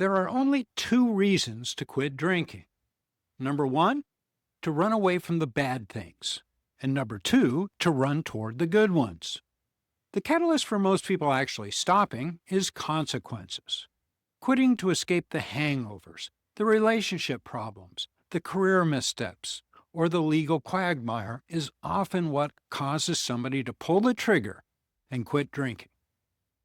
There are only two reasons to quit drinking. Number one, to run away from the bad things. And number two, to run toward the good ones. The catalyst for most people actually stopping is consequences. Quitting to escape the hangovers, the relationship problems, the career missteps, or the legal quagmire is often what causes somebody to pull the trigger and quit drinking.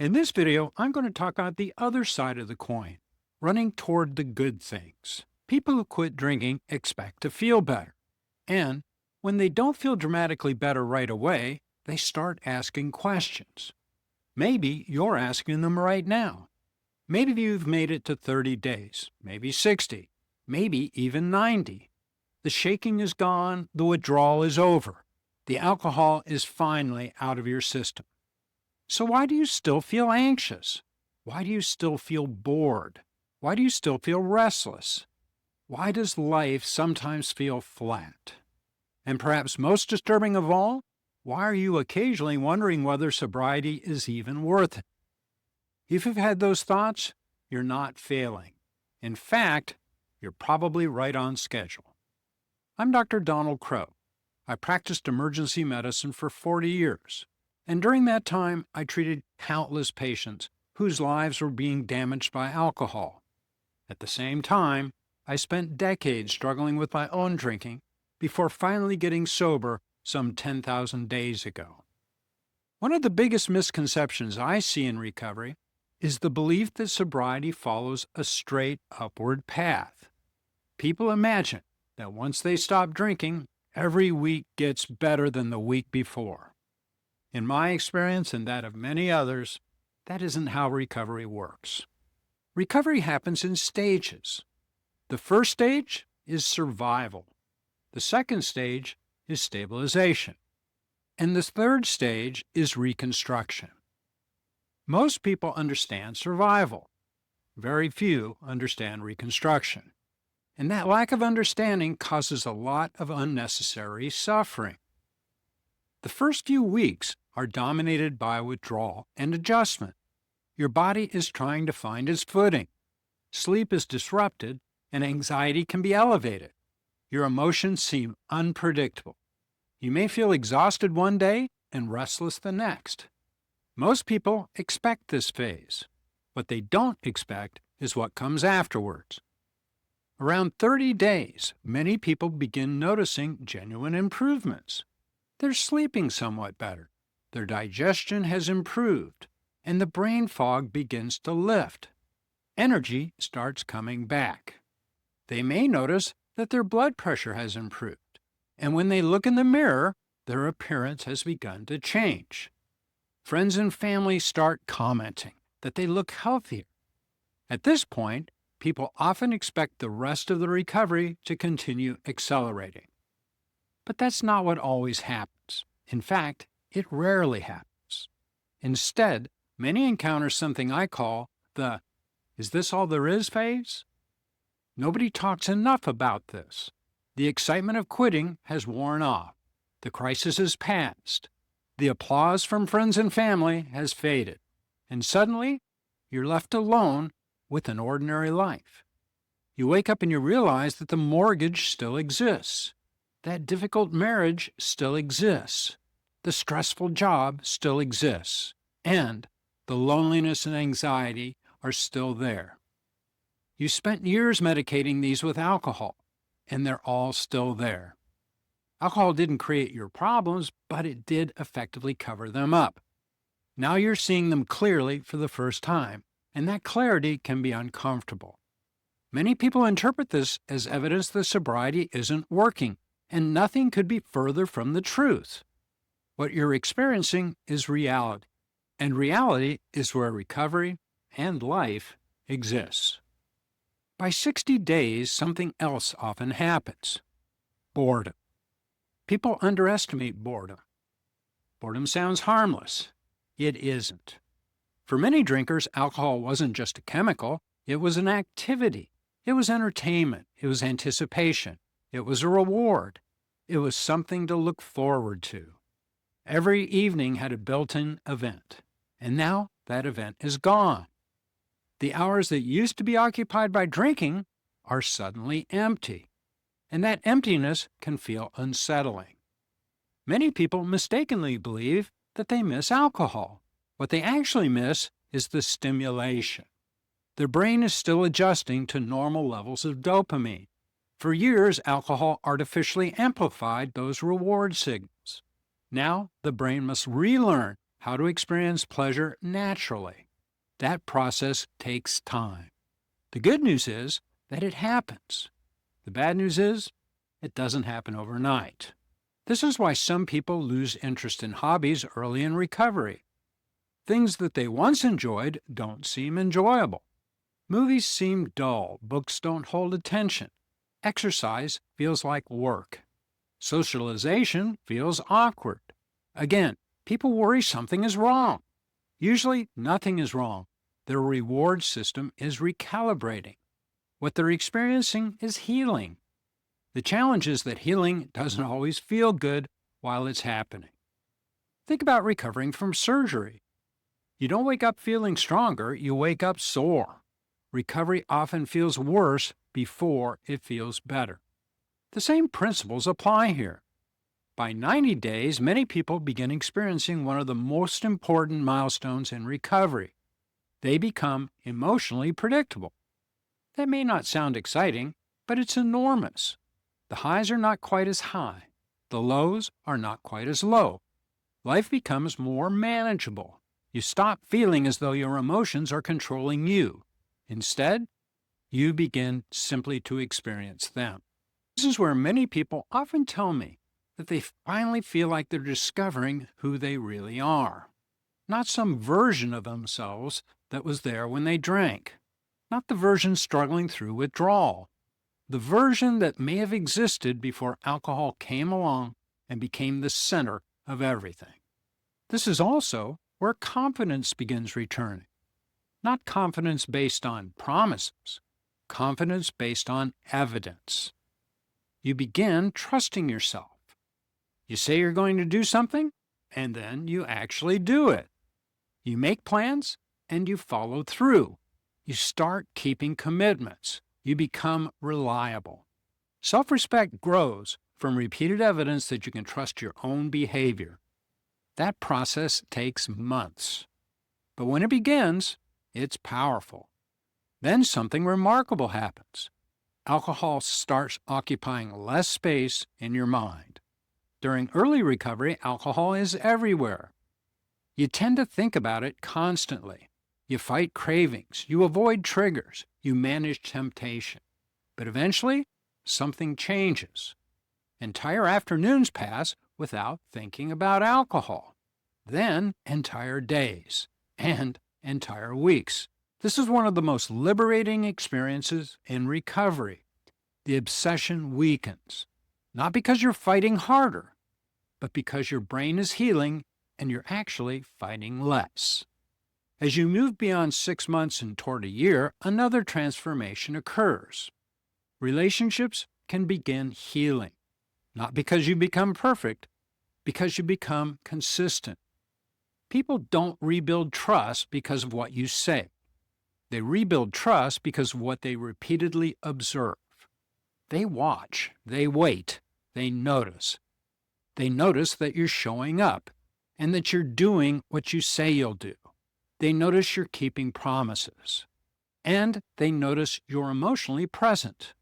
In this video, I'm going to talk about the other side of the coin, running toward the good things. People who quit drinking expect to feel better. And when they don't feel dramatically better right away, they start asking questions. Maybe you're asking them right now. Maybe you've made it to 30 days, maybe 60, maybe even 90. The shaking is gone, the withdrawal is over. The alcohol is finally out of your system. So why do you still feel anxious? Why do you still feel bored? Why do you still feel restless? Why does life sometimes feel flat? And perhaps most disturbing of all, why are you occasionally wondering whether sobriety is even worth it? If you've had those thoughts, you're not failing. In fact, you're probably right on schedule. I'm Dr. Donald Crowe. I practiced emergency medicine for 40 years, and during that time, I treated countless patients whose lives were being damaged by alcohol. At the same time, I spent decades struggling with my own drinking before finally getting sober some 10,000 days ago. One of the biggest misconceptions I see in recovery is the belief that sobriety follows a straight upward path. People imagine that once they stop drinking, every week gets better than the week before. In my experience and that of many others, that isn't how recovery works. Recovery happens in stages. The first stage is survival. The second stage is stabilization. And the third stage is reconstruction. Most people understand survival. Very few understand reconstruction. And that lack of understanding causes a lot of unnecessary suffering. The first few weeks are dominated by withdrawal and adjustment. Your body is trying to find its footing. Sleep is disrupted, and anxiety can be elevated. Your emotions seem unpredictable. You may feel exhausted one day and restless the next. Most people expect this phase. What they don't expect is what comes afterwards. Around 30 days, many people begin noticing genuine improvements. They're sleeping somewhat better, their digestion has improved, and the brain fog begins to lift. Energy starts coming back. They may notice that their blood pressure has improved, and when they look in the mirror, their appearance has begun to change. Friends and family start commenting that they look healthier. At this point, people often expect the rest of the recovery to continue accelerating. But that's not what always happens. In fact, it rarely happens. Instead, many encounter something I call the "is this all there is" phase. Nobody talks enough about this. The excitement of quitting has worn off. The crisis has passed. The applause from friends and family has faded. And suddenly, you're left alone with an ordinary life. You wake up and you realize that the mortgage still exists. That difficult marriage still exists. The stressful job still exists. And the loneliness and anxiety are still there. You spent years medicating these with alcohol, and they're all still there. Alcohol didn't create your problems, but it did effectively cover them up. Now you're seeing them clearly for the first time, and that clarity can be uncomfortable. Many people interpret this as evidence that sobriety isn't working, and nothing could be further from the truth. What you're experiencing is reality, and reality is where recovery and life exists. By 60 days, something else often happens. Boredom. People underestimate boredom. Boredom sounds harmless. It isn't. For many drinkers, alcohol wasn't just a chemical, it was an activity. It was entertainment. It was anticipation. It was a reward. It was something to look forward to. Every evening had a built-in event, and now that event is gone. The hours that used to be occupied by drinking are suddenly empty, and that emptiness can feel unsettling. Many people mistakenly believe that they miss alcohol. What they actually miss is the stimulation. Their brain is still adjusting to normal levels of dopamine. For years, alcohol artificially amplified those reward signals. Now, the brain must relearn how to experience pleasure naturally. That process takes time. The good news is that it happens. The bad news is it doesn't happen overnight. This is why some people lose interest in hobbies early in recovery. Things that they once enjoyed don't seem enjoyable. Movies seem dull, books don't hold attention. Exercise feels like work. Socialization feels awkward. Again, people worry something is wrong. Usually, nothing is wrong. Their reward system is recalibrating. What they're experiencing is healing. The challenge is that healing doesn't always feel good while it's happening. Think about recovering from surgery. You don't wake up feeling stronger, you wake up sore. Recovery often feels worse before it feels better. The same principles apply here. By 90 days, many people begin experiencing one of the most important milestones in recovery. They become emotionally predictable. That may not sound exciting, but it's enormous. The highs are not quite as high. The lows are not quite as low. Life becomes more manageable. You stop feeling as though your emotions are controlling you. Instead, you begin simply to experience them. This is where many people often tell me that they finally feel like they're discovering who they really are. Not some version of themselves that was there when they drank. Not the version struggling through withdrawal. The version that may have existed before alcohol came along and became the center of everything. This is also where confidence begins returning. Not confidence based on promises, confidence based on evidence. You begin trusting yourself. You say you're going to do something, and then you actually do it. You make plans, and you follow through. You start keeping commitments. You become reliable. Self-respect grows from repeated evidence that you can trust your own behavior. That process takes months. But when it begins, it's powerful. Then something remarkable happens. Alcohol starts occupying less space in your mind. During early recovery, alcohol is everywhere. You tend to think about it constantly. You fight cravings. You avoid triggers. You manage temptation. But eventually, something changes. Entire afternoons pass without thinking about alcohol. Then entire days. And entire weeks. This is one of the most liberating experiences in recovery. The obsession weakens. Not because you're fighting harder, but because your brain is healing and you're actually fighting less. As you move beyond 6 months and toward a year, another transformation occurs. Relationships can begin healing, not because you become perfect, because you become consistent. People don't rebuild trust because of what you say. They rebuild trust because of what they repeatedly observe. They watch, they wait, they notice. They notice that you're showing up and that you're doing what you say you'll do. They notice you're keeping promises. And they notice you're emotionally present.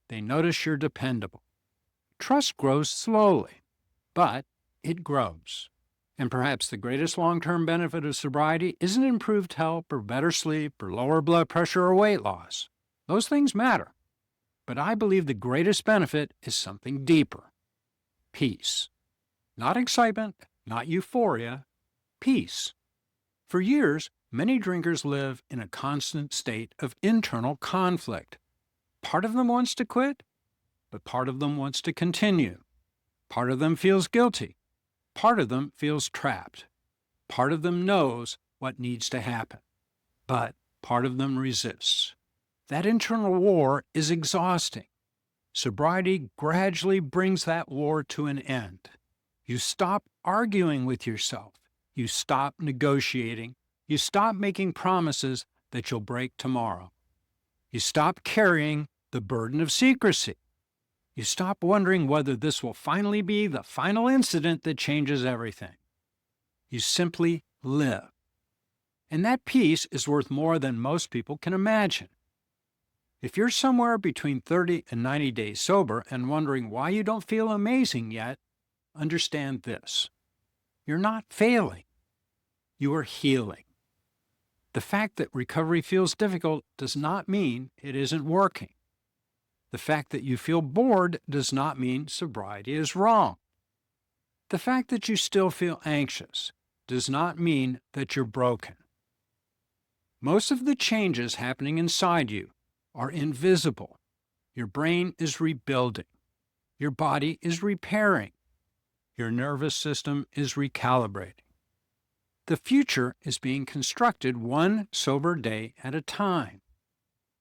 They notice you're dependable. Trust grows slowly, but it grows. And perhaps the greatest long-term benefit of sobriety isn't improved health or better sleep or lower blood pressure or weight loss. Those things matter. But I believe the greatest benefit is something deeper. Peace. Not excitement, not euphoria. Peace. For years, many drinkers live in a constant state of internal conflict. Part of them wants to quit, but part of them wants to continue. Part of them feels guilty. Part of them feels trapped. Part of them knows what needs to happen. But part of them resists. That internal war is exhausting. Sobriety gradually brings that war to an end. You stop arguing with yourself. You stop negotiating. You stop making promises that you'll break tomorrow. You stop carrying the burden of secrecy. You stop wondering whether this will finally be the final incident that changes everything. You simply live. And that peace is worth more than most people can imagine. If you're somewhere between 30 and 90 days sober and wondering why you don't feel amazing yet, understand this. You're not failing. You are healing. The fact that recovery feels difficult does not mean it isn't working. The fact that you feel bored does not mean sobriety is wrong. The fact that you still feel anxious does not mean that you're broken. Most of the changes happening inside you are invisible. Your brain is rebuilding. Your body is repairing. Your nervous system is recalibrating. The future is being constructed one sober day at a time.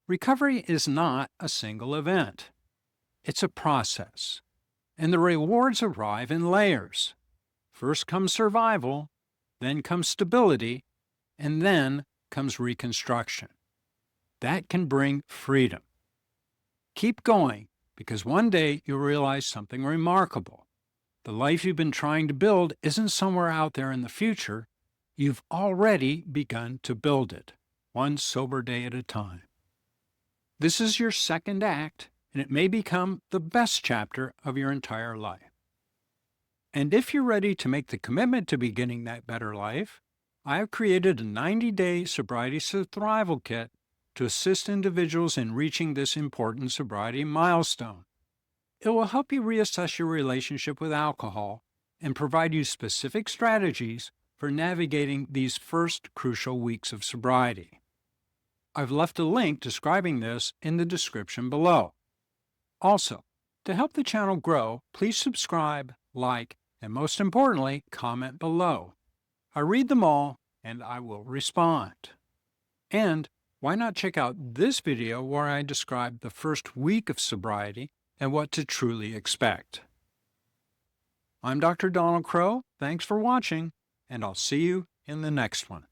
Recovery is not a single event. It's a process, and the rewards arrive in layers. First comes survival, then comes stability, and then comes reconstruction. That can bring freedom. Keep going, because one day you'll realize something remarkable. The life you've been trying to build isn't somewhere out there in the future. You've already begun to build it, one sober day at a time. This is your second act, and it may become the best chapter of your entire life. And if you're ready to make the commitment to beginning that better life, I have created a 90-day sobriety survival kit to assist individuals in reaching this important sobriety milestone. It will help you reassess your relationship with alcohol and provide you specific strategies for navigating these first crucial weeks of sobriety. I've left a link describing this in the description below. Also, to help the channel grow, please subscribe, like, and most importantly, comment below. I read them all, and I will respond. And why not check out this video where I describe the first week of sobriety and what to truly expect. I'm Dr. Donald Crowe. Thanks for watching, and I'll see you in the next one.